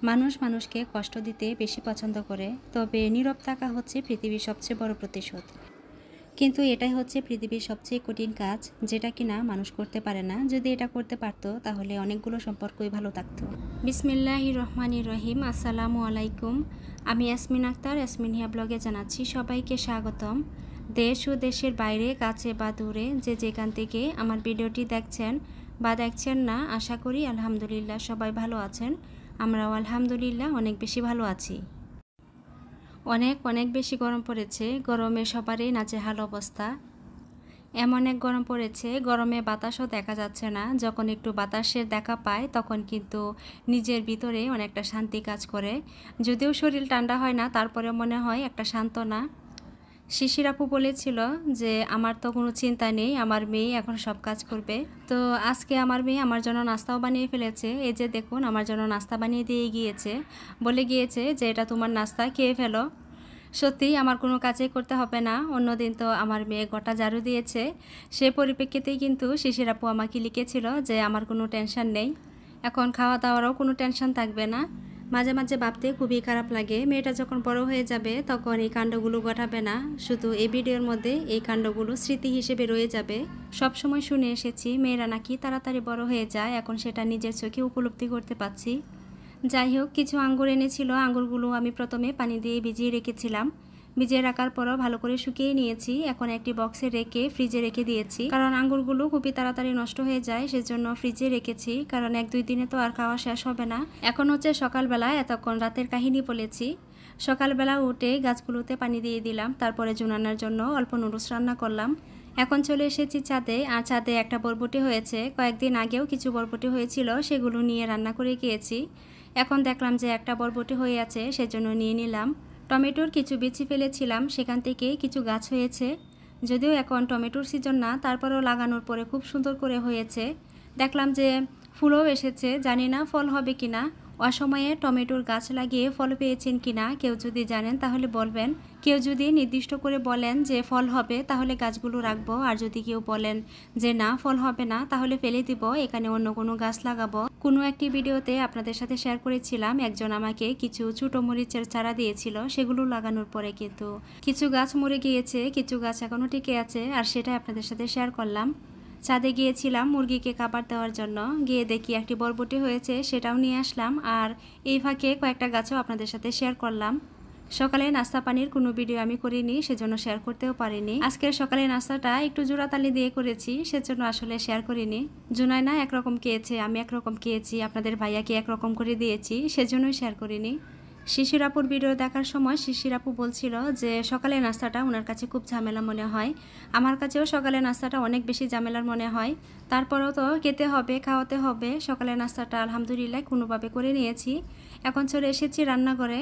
মানুষ মানুষকে কষ্ট দিতে বেশি পছন্দ করে, তবে নীরব থাকা হচ্ছে পৃথিবীর সবচেয়ে বড় প্রতিশোধ। কিন্তু এটাই হচ্ছে পৃথিবীর সবচেয়ে কঠিন কাজ, যেটা কিনা মানুষ করতে পারে না। যদি এটা করতে পারতো তাহলে অনেকগুলো সম্পর্কই ভালো থাকতো। বিসমিল্লাহির রহমানির রহিম। আসসালামু আলাইকুম। আমি ইয়াসমিন আক্তার, ইয়াসমিনিয়া ব্লগে জানাচ্ছি সবাইকে স্বাগতম। দেশ ও দেশের বাইরে, কাছে বা দূরে, যে যেখান থেকে আমার ভিডিওটি দেখছেন বা দেখছেন না, আশা করি আলহামদুলিল্লাহ সবাই ভালো আছেন। আমরাও আলহামদুলিল্লাহ অনেক বেশি ভালো আছি। অনেক বেশি গরম পড়েছে। গরমে সবারই নাজেহাল অবস্থা। এমন এক গরম পড়েছে, গরমে বাতাসও দেখা যাচ্ছে না। যখন একটু বাতাসের দেখা পায় তখন কিন্তু নিজের ভিতরে অনেকটা শান্তি কাজ করে। যদিও শরীর ঠান্ডা হয় না, তারপরে মনে হয় একটা সান্ত্বনা। শিশির আপু বলেছিল যে আমার তো কোনো চিন্তা নেই, আমার মেয়ে এখন সব কাজ করবে। তো আজকে আমার মেয়ে আমার জন্য নাস্তাও বানিয়ে ফেলেছে। এই যে দেখুন, আমার জন্য নাস্তা বানিয়ে দিয়ে গিয়েছে, বলে গিয়েছে যে এটা তোমার নাস্তা, খেয়ে ফেলো। সত্যিই আমার কোনো কাজই করতে হবে না। অন্যদিন তো আমার মেয়ে গোটা ঝাড়ু দিয়েছে। সে পরিপ্রেক্ষিতেই কিন্তু শিশির আপু আমাকে লিখেছিল যে আমার কোনো টেনশন নেই, এখন খাওয়া দাওয়ারও কোনো টেনশন থাকবে না। মাঝে মাঝে ভাবতে খুবই খারাপ লাগে, মেয়েটা যখন বড় হয়ে যাবে তখন এই কাণ্ডগুলো ঘটাবে না, শুধু এই ভিডিওর মধ্যে এই কাণ্ডগুলো স্মৃতি হিসেবে রয়ে যাবে। সবসময় শুনে এসেছি মেয়েরা নাকি তাড়াতাড়ি বড় হয়ে যায়, এখন সেটা নিজের চোখে উপলব্ধি করতে পারছি। যাই হোক, কিছু আঙ্গুর এনেছিল। আঙ্গুরগুলো আমি প্রথমে পানি দিয়ে ভিজিয়ে রেখেছিলাম। ভিজিয়ে রাখার পরও ভালো করে শুকিয়ে নিয়েছি। এখন একটি বক্সে রেখে ফ্রিজে রেখে দিয়েছি, কারণ আঙ্গুরগুলো খুবই তাড়াতাড়ি নষ্ট হয়ে যায়, সেজন্য ফ্রিজে রেখেছি। কারণ 1-2 দিনে তো আর খাওয়া শেষ হবে না। এখন হচ্ছে সকালবেলা, এতক্ষণ রাতের কাহিনী বলেছি। সকালবেলা উঠে গাছগুলোতে পানি দিয়ে দিলাম, তারপরে জুনানার জন্য অল্প নুডলস রান্না করলাম। এখন চলে এসেছি ছাদে, আর ছাদে একটা বরবটি হয়েছে। কয়েকদিন আগেও কিছু বরবটি হয়েছিল, সেগুলো নিয়ে রান্না করে গিয়েছি। এখন দেখলাম যে একটা বরবটি হয়ে আছে, সেজন্য নিয়ে নিলাম। টমেটোর কিছু বিচি ফেলেছিলাম, সেখান থেকে কিছু গাছ হয়েছে। যদিও এখন টমেটোর সিজন না, তারপরেও লাগানোর পরে খুব সুন্দর করে হয়েছে। দেখলাম যে ফুলও এসেছে, জানি না ফল হবে কিনা। অসময়ে টমেটোর গাছ লাগিয়ে ফল পেয়েছেন কিনা কেউ যদি জানেন তাহলে বলবেন। কেউ যদি নির্দিষ্ট করে বলেন যে ফল হবে তাহলে গাছগুলো রাখবো, আর যদি কেউ বলেন যে না ফল হবে না তাহলে ফেলে দিব, এখানে অন্য কোনো গাছ লাগাবো। কোনো একটি ভিডিওতে আপনাদের সাথে শেয়ার করেছিলাম, একজন আমাকে কিছু ছোটো মরিচের চারা দিয়েছিল, সেগুলো লাগানোর পরে কিন্তু কিছু গাছ মরে গিয়েছে, কিছু গাছ এখনও টিকে আছে, আর সেটা আপনাদের সাথে শেয়ার করলাম। ছাদে গিয়েছিলাম মুরগিকে খাবার দেওয়ার জন্য, গিয়ে দেখি একটি বরবটি হয়েছে, সেটাও নিয়ে আসলাম। আর এই ফাঁকে কয়েকটা গাছও আপনাদের সাথে শেয়ার করলাম। সকালে নাস্তা পানির কোনো ভিডিও আমি করিনি, সেজন্য শেয়ার করতেও পারিনি। আজকের সকালে নাস্তাটা একটু জোড়াতালি দিয়ে করেছি, সেজন্য আসলে শেয়ার করিনি। জুনাইনা একরকম খেয়েছে, আমি একরকম খেয়েছি, আপনাদের ভাইয়াকে একরকম করে দিয়েছি, সেজন্যই শেয়ার করিনি। শিশির আপুর ভিডিও দেখার সময় শিশির আপু বলছিল যে সকালে নাস্তাটা ওনার কাছে খুব ঝামেলা মনে হয়। আমার কাছেও সকালে নাস্তাটা অনেক বেশি ঝামেলার মনে হয়। তারপরেও তো খেতে হবে, খাওয়াতে হবে। সকালে নাস্তাটা আলহামদুলিল্লাহ কোনোভাবে করে নিয়েছি। এখন চলে এসেছি রান্নাঘরে।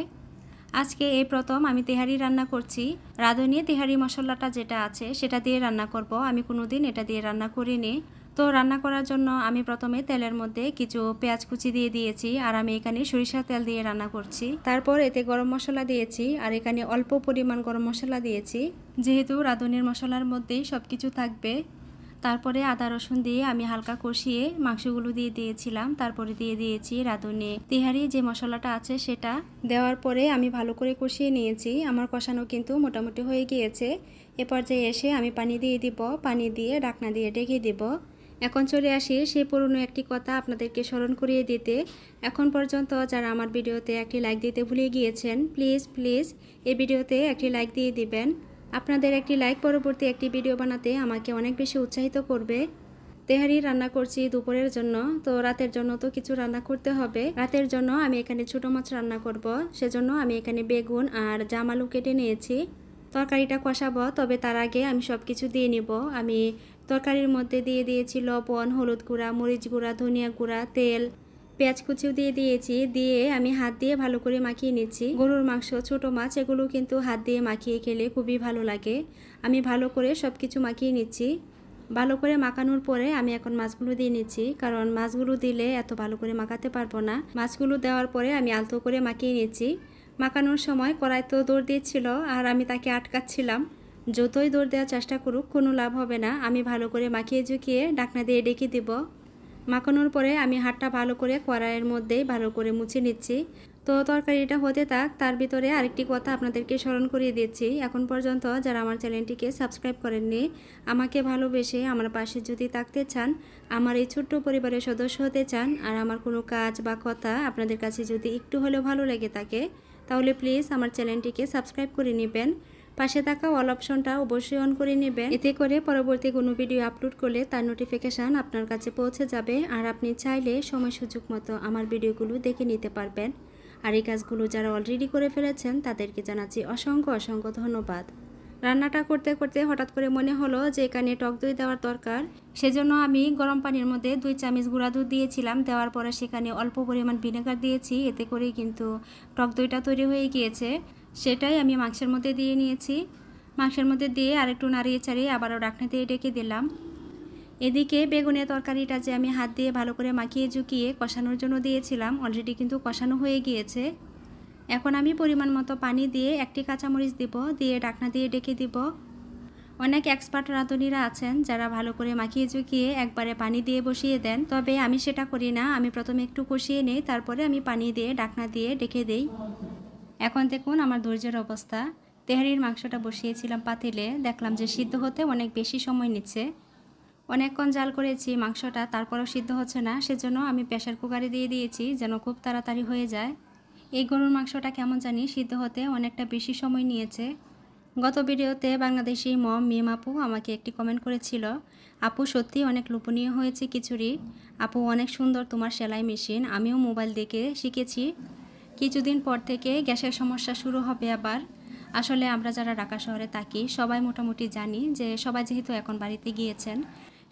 আজকে এই প্রথম আমি তেহারি রান্না করছি। রাঁধুনি তেহারি মশলাটা যেটা আছে সেটা দিয়ে রান্না করব, আমি কোনোদিন এটা দিয়ে রান্না করিনি। তো রান্না করার জন্য আমি প্রথমে তেলের মধ্যে কিছু পেঁয়াজ কুচি দিয়ে দিয়েছি, আর আমি এখানে সরিষার তেল দিয়ে রান্না করছি। তারপর এতে গরম মশলা দিয়েছি, আর এখানে অল্প পরিমাণ গরম মশলা দিয়েছি, যেহেতু রাঁধুনির মশলার মধ্যেই সব কিছু থাকবে। তারপরে আদা রসুন দিয়ে আমি হালকা কষিয়ে মাংসগুলো দিয়ে দিয়েছিলাম। তারপরে দিয়ে দিয়েছি রাঁধুনি তেহারি যে মশলাটা আছে সেটা। দেওয়ার পরে আমি ভালো করে কষিয়ে নিয়েছি। আমার কষানো কিন্তু মোটামুটি হয়ে গিয়েছে। এ পর্যায়ে এসে আমি পানি দিয়ে দিব, পানি দিয়ে ঢাকনা দিয়ে ঢেকে দিব। এখন চলে আসি সেই পুরনো একটি কথা আপনাদেরকে স্মরণ করিয়ে দিতে। এখন পর্যন্ত যারা আমার ভিডিওতে একটি লাইক দিতে ভুলে গিয়েছেন, প্লিজ এই ভিডিওতে একটি লাইক দিয়ে দিবেন। আপনাদের একটি লাইক পরবর্তী একটি ভিডিও বানাতে আমাকে অনেক বেশি উৎসাহিত করবে। তেহারি রান্না করছি দুপুরের জন্য, তো রাতের জন্য তো কিছু রান্না করতে হবে। রাতের জন্য আমি এখানে ছোটো মাছ রান্না করব, সেজন্য আমি এখানে বেগুন আর জাম আলু কেটে নিয়েছি। তরকারিটা কষাবো, তবে তার আগে আমি সব কিছু দিয়ে নিব। আমি তরকারির মধ্যে দিয়ে দিয়েছি লবণ, হলুদ গুঁড়া, মরিচ গুঁড়া, ধনিয়া গুঁড়া, তেল, পেঁয়াজ কুচিও দিয়ে দিয়েছি। দিয়ে আমি হাত দিয়ে ভালো করে মাখিয়ে নিচ্ছি। গরুর মাংস, ছোটো মাছ এগুলো কিন্তু হাত দিয়ে মাখিয়ে খেলে খুবই ভালো লাগে। আমি ভালো করে সব কিছু মাখিয়ে নিচ্ছি। ভালো করে মাখানোর পরে আমি এখন মাছগুলো দিয়ে নিচ্ছি, কারণ মাছগুলো দিলে এত ভালো করে মাখাতে পারবো না। মাছগুলো দেওয়ার পরে আমি আলতো করে মাখিয়ে নিচ্ছি। মাখানোর সময় কড়াই তো দৌড় দিচ্ছিল, আর আমি তাকে আটকাচ্ছিলাম। যতই দৌড় দেওয়ার চেষ্টা করুক কোনো লাভ হবে না। আমি ভালো করে মাখিয়ে ঝুঁকিয়ে ঢাকনা দিয়ে ডেকে দেব। মাখানোর পরে আমি হাতটা ভালো করে কড়াইয়ের মধ্যেই ভালো করে মুছে নিচ্ছি। তো তরকারিটা হতে থাক, তার ভিতরে আরেকটি কথা আপনাদেরকে স্মরণ করিয়ে দিচ্ছি। এখন পর্যন্ত যারা আমার চ্যানেলটিকে সাবস্ক্রাইব করেননি, আমাকে ভালোবেসে আমার পাশে যদি থাকতে চান, আমার এই ছোট্ট পরিবারের সদস্য হতে চান, আর আমার কোনো কাজ বা কথা আপনাদের কাছে যদি একটু হলেও ভালো লেগে থাকে, তাহলে প্লিজ আমার চ্যানেলটিকে সাবস্ক্রাইব করে নেবেন। পাশে থাকা অল অপশনটা অবশ্যই অন করে নেবেন। এতে করে পরবর্তী কোনো ভিডিও আপলোড করলে তার নোটিফিকেশান আপনার কাছে পৌঁছে যাবে, আর আপনি চাইলে সময় সুযোগ মতো আমার ভিডিওগুলো দেখে নিতে পারবেন। আর এই কাজগুলো যারা অলরেডি করে ফেলেছেন তাদেরকে জানাচ্ছি অসংখ্য অসংখ্য ধন্যবাদ। রান্নাটা করতে করতে হঠাৎ করে মনে হলো যে এখানে টক দই দেওয়ার দরকার। সেজন্য আমি গরম পানির মধ্যে 2 চামচ গুঁড়া দুধ দিয়েছিলাম। দেওয়ার পরে সেখানে অল্প পরিমাণ ভিনেগার দিয়েছি, এতে করে কিন্তু টক দইটা তৈরি হয়ে গিয়েছে। সেটাই আমি মাংসের মধ্যে দিয়ে নিয়েছি। মাংসের মধ্যে দিয়ে আরেকটু নাড়িয়ে চাড়িয়ে আবারও ঢাকনা দিয়ে ঢেকে দিলাম। এদিকে বেগুনের তরকারিটা যে আমি হাত দিয়ে ভালো করে মাখিয়ে ঝুঁকিয়ে কষানোর জন্য দিয়েছিলাম, অলরেডি কিন্তু কষানো হয়ে গিয়েছে। এখন আমি পরিমাণ মতো পানি দিয়ে একটি কাঁচামরিচ দিব, দিয়ে ঢাকনা দিয়ে ঢেকে দিব। অনেক এক্সপার্ট রাঁধুনিরা আছেন যারা ভালো করে মাখিয়ে ঝুঁকিয়ে একবারে পানি দিয়ে বসিয়ে দেন, তবে আমি সেটা করি না। আমি প্রথমে একটু কষিয়ে নেই, তারপরে আমি পানি দিয়ে ঢাকনা দিয়ে ঢেকে দেই। এখন দেখুন আমার ধৈর্যের অবস্থা। তেহারির মাংসটা বসিয়েছিলাম পাতিলে, দেখলাম যে সিদ্ধ হতে অনেক বেশি সময় নিচ্ছে। অনেকক্ষণ জাল করেছি মাংসটা, তারপরেও সিদ্ধ হচ্ছে না। সেজন্য আমি প্রেসার কুকারে দিয়ে দিয়েছি যেন খুব তাড়াতাড়ি হয়ে যায়। এই গরুর মাংসটা কেমন জানি সিদ্ধ হতে অনেকটা বেশি সময় নিয়েছে। গত ভিডিওতে বাংলাদেশি মিম আপু আমাকে একটি কমেন্ট করেছিল, আপু সত্যি অনেক লোভনীয় হয়েছে খিচুড়ি, আপু অনেক সুন্দর তোমার সেলাই মেশিন, আমিও মোবাইল দেখে শিখেছি। কিছুদিন পর থেকে গ্যাসের সমস্যা শুরু হবে আবার। আসলে আমরা যারা ঢাকা শহরে থাকি সবাই মোটামুটি জানি যে সবাই যেহেতু এখন বাড়িতে গিয়েছেন,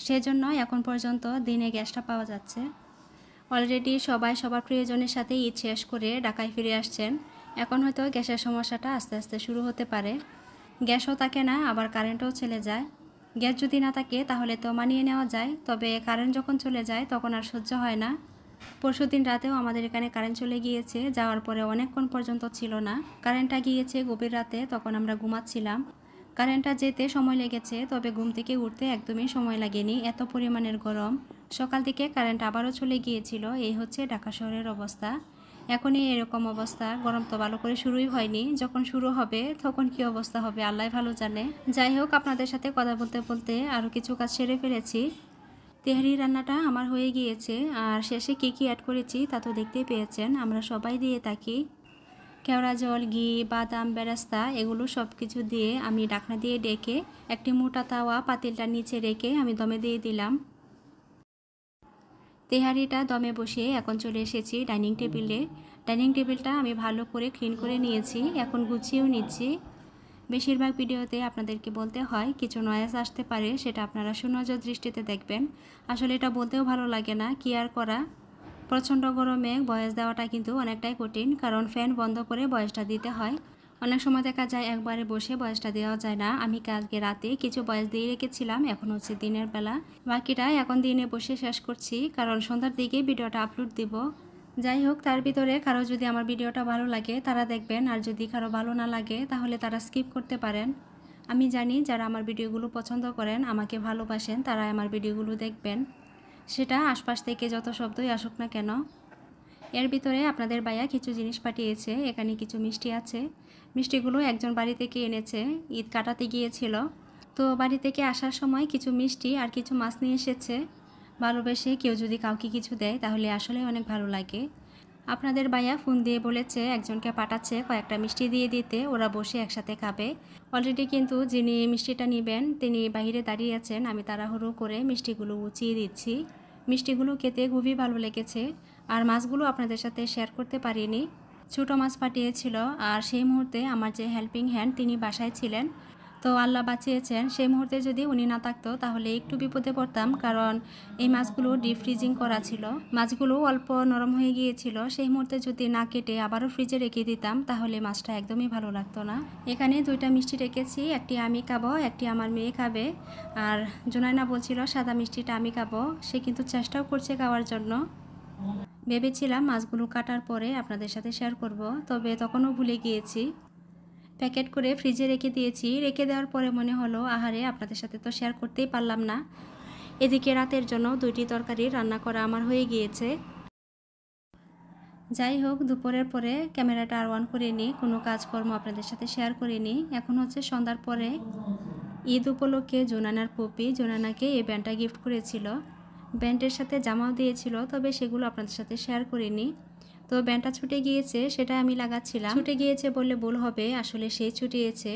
সেজন্য এখন পর্যন্ত দিনে গ্যাসটা পাওয়া যাচ্ছে। অলরেডি সবাই সবার প্রিয়জনের সাথে ঈদ শেষ করে ঢাকায় ফিরে আসছেন। এখন হয়তো গ্যাসের সমস্যাটা আস্তে আস্তে শুরু হতে পারে। গ্যাসও থাকে না, আবার কারেন্টও চলে যায়। গ্যাস যদি না থাকে তাহলে তো মানিয়ে নেওয়া যায়, তবে কারেন্ট যখন চলে যায় তখন আর সহ্য হয় না। পরশুদিন রাতেও আমাদের এখানে কারেন্ট চলে গিয়েছে, যাওয়ার পরে অনেকক্ষণ পর্যন্ত ছিল না। কারেন্টটা গিয়েছে গভীর রাতে, তখন আমরা ঘুমাচ্ছিলাম। কারেন্টটা যেতে সময় লেগেছে, তবে ঘুম থেকে উঠতে একদমই সময় লাগেনি, এত পরিমাণের গরম। সকাল থেকে কারেন্ট আবারও চলে গিয়েছিল। এই হচ্ছে ঢাকা শহরের অবস্থা। এখনই এরকম অবস্থা, গরম তো ভালো করে শুরুই হয়নি। যখন শুরু হবে তখন কি অবস্থা হবে আল্লাহ ভালো জানে। যাই হোক, আপনাদের সাথে কথা বলতে বলতে আরও কিছু কাজ সেরে ফেলেছি। তেহারি রান্নাটা আমার হয়ে গিয়েছে, আর শেষে কী কী অ্যাড করেছি তা তো দেখতেই পেয়েছেন। আমরা সবাই দিয়ে থাকি কেওড়া জল, ঘি, বাদাম, বেরেস্তা, এগুলো সব কিছু দিয়ে আমি ঢাকনা দিয়ে ডেকে একটি মোটা তাওয়া পাতিলটার নিচে রেখে আমি দমে দিয়ে দিলাম। তেহারিটা দমে বসিয়ে এখন চলে এসেছি ডাইনিং টেবিলে। ডাইনিং টেবিলটা আমি ভালো করে ক্লিন করে নিয়েছি, এখন গুছিয়েও নিচ্ছি। বেশিরভাগ ভিডিওতে আপনাদেরকে বলতে হয় কিছু নয়েজ আসতে পারে, সেটা আপনারা সুনজর দৃষ্টিতে দেখবেন। আসলে এটা বলতেও ভালো লাগে না, কি আর করা। প্রচণ্ড গরমে ভয়েস দেওয়াটা কিন্তু অনেকটাই কঠিন, কারণ ফ্যান বন্ধ করে ভয়েসটা দিতে হয়। অনেক সময় দেখা যায় একবারে বসে ভয়েসটা দেওয়া যায় না। আমি কালকে রাতে কিছু ভয়েস দিয়ে রেখেছিলাম, এখন হচ্ছে দিনের বেলা, বাকিটা এখন দিনে বসে শেষ করছি, কারণ সন্ধ্যার দিকে ভিডিওটা আপলোড দিব। যাই হোক, তার ভিতরে কারো যদি আমার ভিডিওটা ভালো লাগে তারা দেখবেন, আর যদি কারো ভালো না লাগে তাহলে তারা স্কিপ করতে পারেন। আমি জানি যারা আমার ভিডিওগুলো পছন্দ করেন, আমাকে ভালোবাসেন, তারা আমার ভিডিওগুলো দেখবেন, সেটা আশপাশ থেকে যত শব্দই আসুক না কেন। এর ভিতরে আপনাদের ভাইয়া কিছু জিনিস পাঠিয়েছে, এখানে কিছু মিষ্টি আছে। মিষ্টিগুলো একজন বাড়ি থেকে এনেছে, ঈদ কাটাতে গিয়েছিল। তো বাড়ি থেকে আসার সময় কিছু মিষ্টি আর কিছু মাছ নিয়ে এসেছে। ভালোবেসে কেউ যদি কাউকে কিছু দেয় তাহলে আসলে অনেক ভালো লাগে। আপনাদের ভাইয়া ফোন দিয়ে বলেছে একজনকে পাঠাচ্ছে কয়েকটা মিষ্টি দিয়ে দিতে, ওরা বসে একসাথে খাবে। অলরেডি কিন্তু যিনি মিষ্টিটা নেবেন তিনি বাইরে দাঁড়িয়ে আছেন, আমি তাড়াহুড়ো করে মিষ্টিগুলো উঁচিয়ে দিচ্ছি। মিষ্টিগুলো খেতে খুবই ভালো লেগেছে, আর মাছগুলো আপনাদের সাথে শেয়ার করতে পারিনি। ছোটো মাছ পাঠিয়েছিল, আর সেই মুহূর্তে আমার যে হেল্পিং হ্যান্ড তিনি বাসায় ছিলেন। তো আল্লাহ বাঁচিয়েছেন, সেই মুহূর্তে যদি উনি না থাকতো তাহলে একটু বিপদে পড়তাম, কারণ এই মাছগুলো ডিপ ফ্রিজিং করা ছিল। মাছগুলো অল্প নরম হয়ে গিয়েছিল, সেই মুহূর্তে যদি না কেটে আবারও ফ্রিজে রেখে দিতাম তাহলে মাছটা একদমই ভালো লাগতো না। এখানে 2টা মিষ্টি রেখেছি, একটি আমি খাবো, একটি আমার মেয়ে খাবে। আর জোনাইনা বলছিল সাদা মিষ্টিটা আমি খাবো, সে কিন্তু চেষ্টাও করছে খাওয়ার জন্য। ভেবেছিলাম মাছগুলো কাটার পরে আপনাদের সাথে শেয়ার করব, তবে তখনও ভুলে গিয়েছি। প্যাকেট করে ফ্রিজে রেখে দিয়েছি। রেখে দেওয়ার পরে মনে হলো আহারে আপনাদের সাথে তো শেয়ার করতেই পারলাম না। এদিকে রাতের জন্য 2টি তরকারি রান্না করা আমার হয়ে গিয়েছে। যাই হোক, দুপুরের পরে ক্যামেরাটা আর অন করে নিই, কোনো কাজকর্ম আপনাদের সাথে শেয়ার করে নিই। এখন হচ্ছে সন্ধ্যার পরে। ঈদ উপলক্ষে জোনানার পুপি জোনানাকে এই ব্যান্ডটা গিফট করেছিল। ব্যান্ডের সাথে জামাও দিয়েছিল, তবে সেগুলো আপনাদের সাথে শেয়ার করিনি। তো ব্যান্ডটা ছুটে গিয়েছে, সেটা আমি লাগাচ্ছিলাম। ছুটে গিয়েছে বললে ভুল হবে, আসলে সেই ছুটিয়েছে।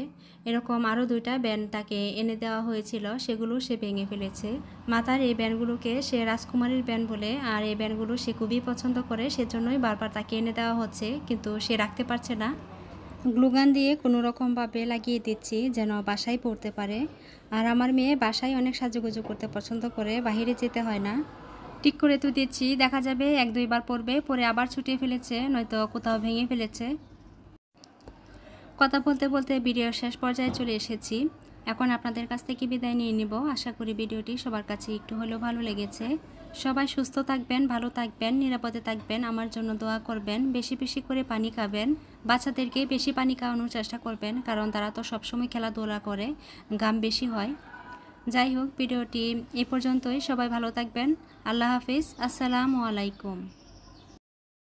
এরকম আরও 2টা ব্যান্ড তাকে এনে দেওয়া হয়েছিল, সেগুলো সে ভেঙে ফেলেছে। মাথার এই ব্যান্ডগুলোকে সে রাজকুমারীর ব্যান্ড বলে, আর এই ব্যান্ডগুলো সে খুবই পছন্দ করে, সেজন্যই বারবার তাকে এনে দেওয়া হচ্ছে, কিন্তু সে রাখতে পারছে না। গ্লুগান দিয়ে কোনো রকমভাবে লাগিয়ে দিচ্ছি যেন বাসায় পড়তে পারে। আর আমার মেয়ে বাসায় অনেক সাজুগুজু করতে পছন্দ করে, বাইরে যেতে হয় না। ঠিক করে তো দিচ্ছি, দেখা যাবে 1-2 বার পরবে, পরে আবার ছুটিয়ে ফেলেছে, নয়তো কোথাও ভেঙে ফেলেছে। কথা বলতে বলতে ভিডিওর শেষ পর্যায়ে চলে এসেছি। এখন আপনাদের কাছ থেকে বিদায় নিয়ে নিব। আশা করি ভিডিওটি সবার কাছে একটু হলেও ভালো লেগেছে। সবাই সুস্থ থাকবেন, ভালো থাকবেন, নিরাপদে থাকবেন, আমার জন্য দোয়া করবেন, বেশি বেশি করে পানি খাবেন, বাচ্চাদেরকে বেশি পানি খাওয়ানোর চেষ্টা করবেন, কারণ তারা তো সবসময় খেলাধুলা করে, ঘাম বেশি হয়। যাই হোক, ভিডিওটি এই পর্যন্তই। সবাই ভালো থাকবেন। আল্লাহ হাফিজ। আসসালামু আলাইকুম।